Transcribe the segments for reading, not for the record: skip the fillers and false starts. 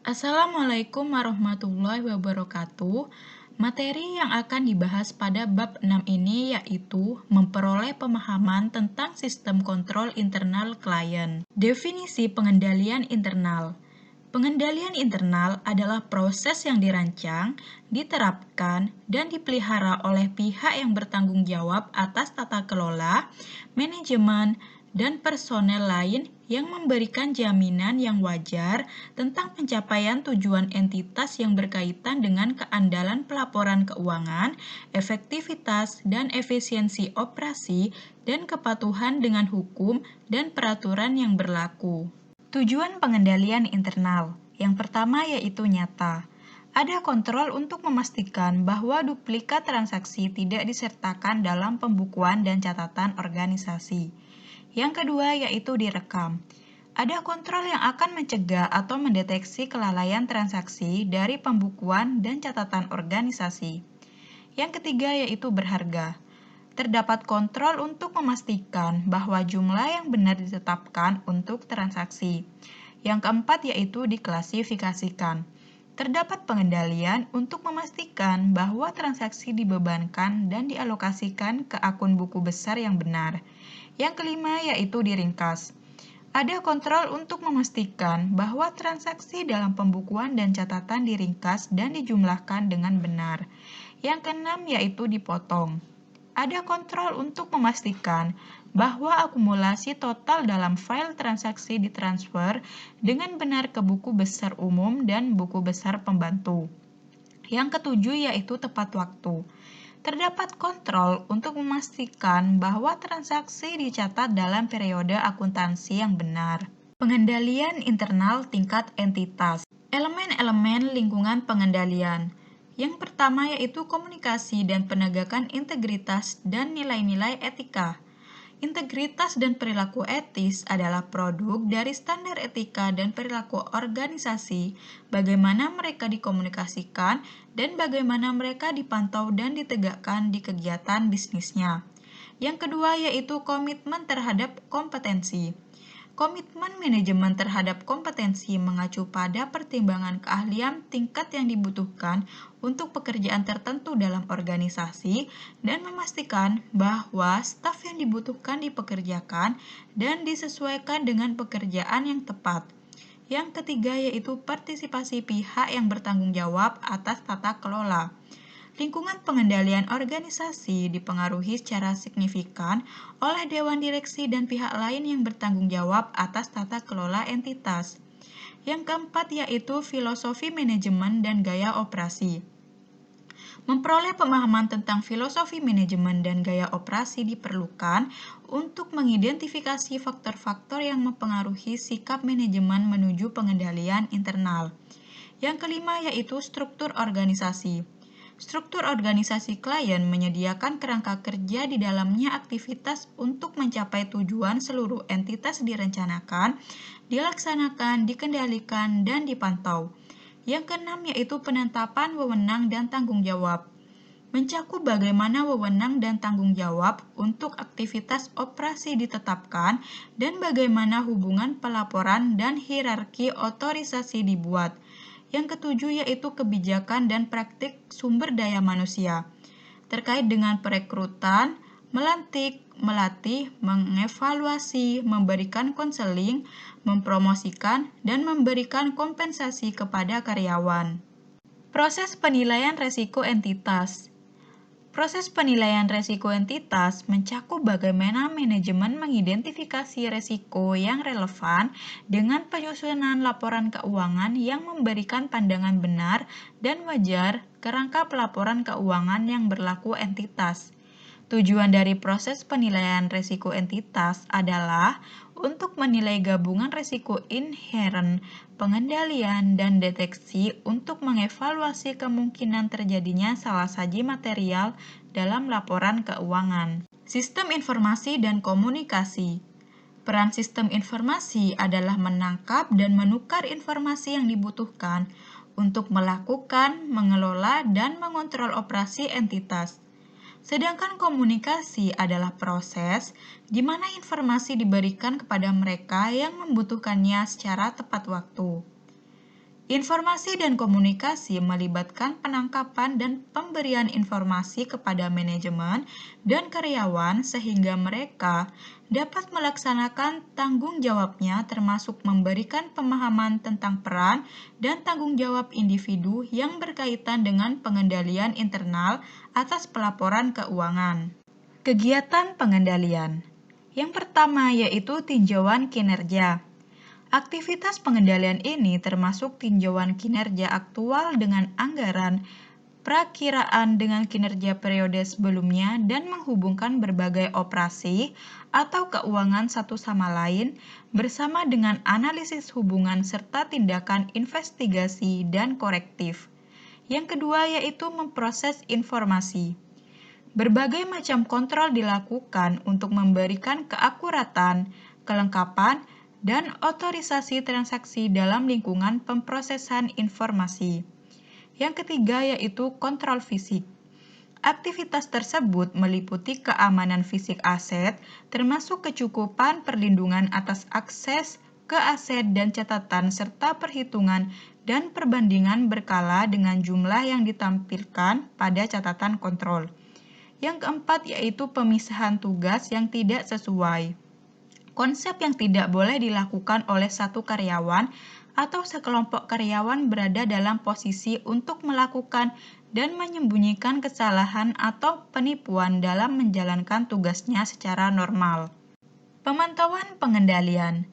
Assalamualaikum warahmatullahi wabarakatuh. Materi yang akan dibahas pada bab 6 ini yaitu memperoleh pemahaman tentang sistem kontrol internal klien. Definisi pengendalian internal. Pengendalian internal adalah proses yang dirancang, diterapkan, dan dipelihara oleh pihak yang bertanggung jawab atas tata kelola, manajemen, dan personel lain yang memberikan jaminan yang wajar tentang pencapaian tujuan entitas yang berkaitan dengan keandalan pelaporan keuangan, efektivitas dan efisiensi operasi, dan kepatuhan dengan hukum dan peraturan yang berlaku. Tujuan pengendalian internal. Yang pertama yaitu nyata. Ada kontrol untuk memastikan bahwa duplikat transaksi tidak disertakan dalam pembukuan dan catatan organisasi. Yang kedua yaitu direkam. Ada kontrol yang akan mencegah atau mendeteksi kelalaian transaksi dari pembukuan dan catatan organisasi. Yang ketiga yaitu berharga. Terdapat kontrol untuk memastikan bahwa jumlah yang benar ditetapkan untuk transaksi. Yang keempat yaitu diklasifikasikan. Terdapat pengendalian untuk memastikan bahwa transaksi dibebankan dan dialokasikan ke akun buku besar yang benar. Yang kelima yaitu diringkas. Ada kontrol untuk memastikan bahwa transaksi dalam pembukuan dan catatan diringkas dan dijumlahkan dengan benar. Yang keenam yaitu dipotong. Ada kontrol untuk memastikan bahwa akumulasi total dalam file transaksi ditransfer dengan benar ke buku besar umum dan buku besar pembantu. Yang ketujuh yaitu tepat waktu. Terdapat kontrol untuk memastikan bahwa transaksi dicatat dalam periode akuntansi yang benar. Pengendalian internal tingkat entitas. Elemen-elemen lingkungan pengendalian. Yang pertama yaitu komunikasi dan penegakan integritas dan nilai-nilai etika. Integritas dan perilaku etis adalah produk dari standar etika dan perilaku organisasi, bagaimana mereka dikomunikasikan, dan bagaimana mereka dipantau dan ditegakkan di kegiatan bisnisnya. Yang kedua yaitu komitmen terhadap kompetensi. Komitmen manajemen terhadap kompetensi mengacu pada pertimbangan keahlian tingkat yang dibutuhkan untuk pekerjaan tertentu dalam organisasi dan memastikan bahwa staf yang dibutuhkan dipekerjakan dan disesuaikan dengan pekerjaan yang tepat. Yang ketiga yaitu partisipasi pihak yang bertanggung jawab atas tata kelola. Lingkungan pengendalian organisasi dipengaruhi secara signifikan oleh dewan direksi dan pihak lain yang bertanggung jawab atas tata kelola entitas. Yang keempat yaitu filosofi manajemen dan gaya operasi. Memperoleh pemahaman tentang filosofi manajemen dan gaya operasi diperlukan untuk mengidentifikasi faktor-faktor yang mempengaruhi sikap manajemen menuju pengendalian internal. Yang kelima yaitu struktur organisasi. Struktur organisasi klien menyediakan kerangka kerja di dalamnya aktivitas untuk mencapai tujuan seluruh entitas direncanakan, dilaksanakan, dikendalikan, dan dipantau. Yang keenam yaitu penetapan wewenang dan tanggung jawab. Mencakup bagaimana wewenang dan tanggung jawab untuk aktivitas operasi ditetapkan dan bagaimana hubungan pelaporan dan hierarki otorisasi dibuat. Yang ketujuh yaitu kebijakan dan praktik sumber daya manusia terkait dengan perekrutan, melantik, melatih, mengevaluasi, memberikan konseling, mempromosikan, dan memberikan kompensasi kepada karyawan. Proses penilaian resiko entitas. Proses penilaian resiko entitas mencakup bagaimana manajemen mengidentifikasi resiko yang relevan dengan penyusunan laporan keuangan yang memberikan pandangan benar dan wajar kerangka pelaporan keuangan yang berlaku entitas. Tujuan dari proses penilaian resiko entitas adalah untuk menilai gabungan resiko inheren, pengendalian, dan deteksi untuk mengevaluasi kemungkinan terjadinya salah saji material dalam laporan keuangan. Sistem informasi dan komunikasi. Peran sistem informasi adalah menangkap dan menukar informasi yang dibutuhkan untuk melakukan, mengelola, dan mengontrol operasi entitas. Sedangkan komunikasi adalah proses di mana informasi diberikan kepada mereka yang membutuhkannya secara tepat waktu. Informasi dan komunikasi melibatkan penangkapan dan pemberian informasi kepada manajemen dan karyawan sehingga mereka dapat melaksanakan tanggung jawabnya termasuk memberikan pemahaman tentang peran dan tanggung jawab individu yang berkaitan dengan pengendalian internal atas pelaporan keuangan. Kegiatan pengendalian. Yang pertama yaitu tinjauan kinerja. Aktivitas pengendalian ini termasuk tinjauan kinerja aktual dengan anggaran, perakiraan dengan kinerja periode sebelumnya, dan menghubungkan berbagai operasi atau keuangan satu sama lain bersama dengan analisis hubungan serta tindakan investigasi dan korektif. Yang kedua yaitu memproses informasi. Berbagai macam kontrol dilakukan untuk memberikan keakuratan, kelengkapan, dan otorisasi transaksi dalam lingkungan pemrosesan informasi. Yang ketiga yaitu kontrol fisik. Aktivitas tersebut meliputi keamanan fisik aset, termasuk kecukupan perlindungan atas akses ke aset dan catatan serta perhitungan dan perbandingan berkala dengan jumlah yang ditampilkan pada catatan kontrol. Yang keempat yaitu pemisahan tugas yang tidak sesuai. Konsep yang tidak boleh dilakukan oleh satu karyawan atau sekelompok karyawan berada dalam posisi untuk melakukan dan menyembunyikan kesalahan atau penipuan dalam menjalankan tugasnya secara normal. Pemantauan pengendalian.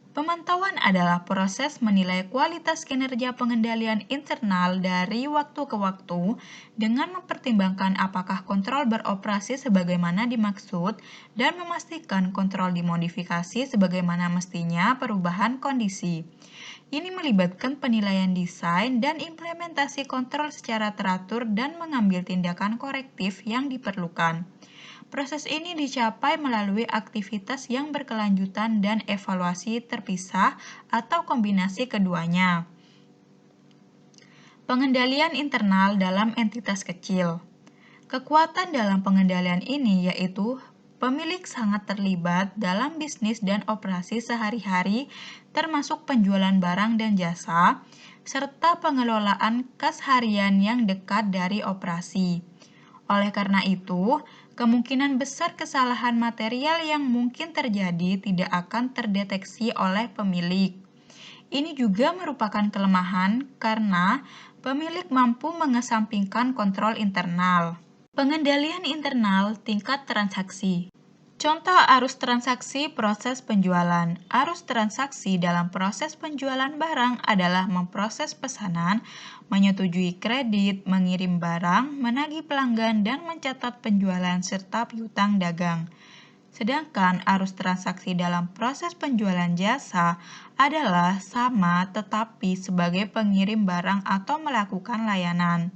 Pemantauan adalah proses menilai kualitas kinerja pengendalian internal dari waktu ke waktu dengan mempertimbangkan apakah kontrol beroperasi sebagaimana dimaksud dan memastikan kontrol dimodifikasi sebagaimana mestinya perubahan kondisi. Ini melibatkan penilaian desain dan implementasi kontrol secara teratur dan mengambil tindakan korektif yang diperlukan. Proses ini dicapai melalui aktivitas yang berkelanjutan dan evaluasi terpisah atau kombinasi keduanya. Pengendalian internal dalam entitas kecil. Kekuatan dalam pengendalian ini yaitu pemilik sangat terlibat dalam bisnis dan operasi sehari-hari termasuk penjualan barang dan jasa, serta pengelolaan kas harian yang dekat dari operasi. Oleh karena itu, kemungkinan besar kesalahan material yang mungkin terjadi tidak akan terdeteksi oleh pemilik. Ini juga merupakan kelemahan karena pemilik mampu mengesampingkan kontrol internal. Pengendalian internal tingkat transaksi. Contoh arus transaksi proses penjualan. Arus transaksi dalam proses penjualan barang adalah memproses pesanan, menyetujui kredit, mengirim barang, menagih pelanggan, dan mencatat penjualan serta piutang dagang. Sedangkan arus transaksi dalam proses penjualan jasa adalah sama tetapi sebagai pengirim barang atau melakukan layanan.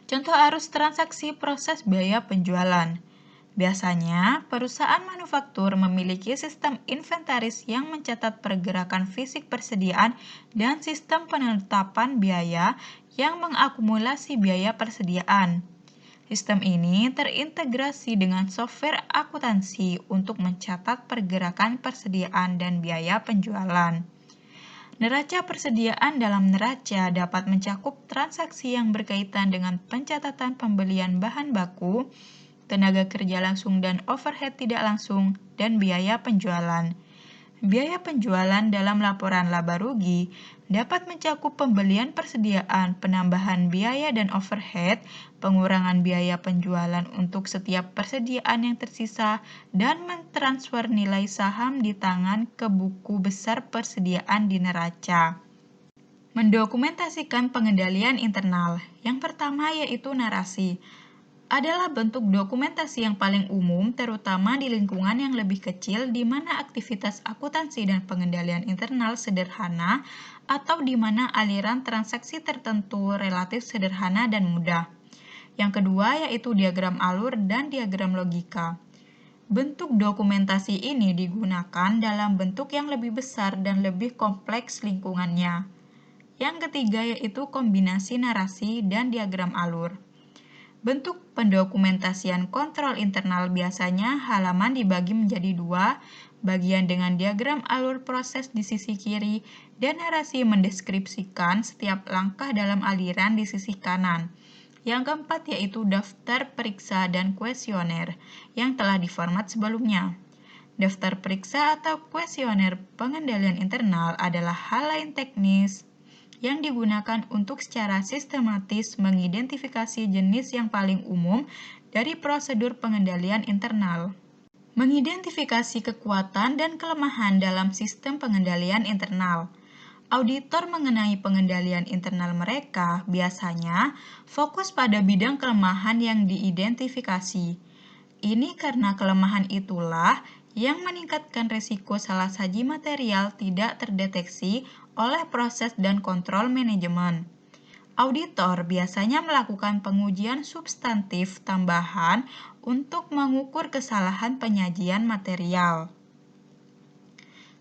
Contoh arus transaksi proses biaya penjualan. Biasanya, perusahaan manufaktur memiliki sistem inventaris yang mencatat pergerakan fisik persediaan dan sistem penetapan biaya yang mengakumulasi biaya persediaan. Sistem ini terintegrasi dengan software akuntansi untuk mencatat pergerakan persediaan dan biaya penjualan. Neraca persediaan dalam neraca dapat mencakup transaksi yang berkaitan dengan pencatatan pembelian bahan baku, tenaga kerja langsung dan overhead tidak langsung, dan biaya penjualan. Biaya penjualan dalam laporan laba rugi dapat mencakup pembelian persediaan, penambahan biaya dan overhead, pengurangan biaya penjualan untuk setiap persediaan yang tersisa, dan mentransfer nilai saham di tangan ke buku besar persediaan di neraca. Mendokumentasikan pengendalian internal. Yang pertama yaitu narasi. Adalah bentuk dokumentasi yang paling umum, terutama di lingkungan yang lebih kecil di mana aktivitas akuntansi dan pengendalian internal sederhana atau di mana aliran transaksi tertentu relatif sederhana dan mudah. Yang kedua yaitu diagram alur dan diagram logika. Bentuk dokumentasi ini digunakan dalam bentuk yang lebih besar dan lebih kompleks lingkungannya. Yang ketiga yaitu kombinasi narasi dan diagram alur. Bentuk pendokumentasian kontrol internal biasanya halaman dibagi menjadi dua, bagian dengan diagram alur proses di sisi kiri, dan narasi mendeskripsikan setiap langkah dalam aliran di sisi kanan. Yang keempat yaitu daftar periksa dan kuesioner yang telah diformat sebelumnya. Daftar periksa atau kuesioner pengendalian internal adalah hal lain teknis yang digunakan untuk secara sistematis mengidentifikasi jenis yang paling umum dari prosedur pengendalian internal. Mengidentifikasi kekuatan dan kelemahan dalam sistem pengendalian internal. Auditor mengenai pengendalian internal mereka biasanya fokus pada bidang kelemahan yang diidentifikasi. Ini karena kelemahan itulah yang meningkatkan risiko salah saji material tidak terdeteksi oleh proses dan kontrol manajemen. Auditor biasanya melakukan pengujian substantif tambahan untuk mengukur kesalahan penyajian material.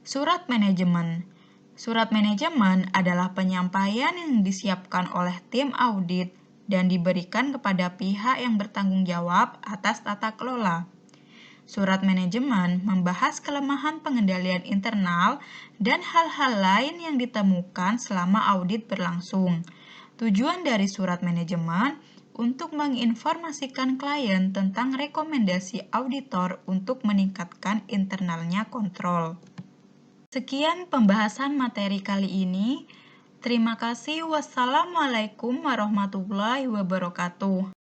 Surat manajemen. Surat manajemen adalah penyampaian yang disiapkan oleh tim audit dan diberikan kepada pihak yang bertanggung jawab atas tata kelola. Surat manajemen membahas kelemahan pengendalian internal dan hal-hal lain yang ditemukan selama audit berlangsung. Tujuan dari surat manajemen untuk menginformasikan klien tentang rekomendasi auditor untuk meningkatkan internalnya kontrol. Sekian pembahasan materi kali ini. Terima kasih. Wassalamualaikum warahmatullahi wabarakatuh.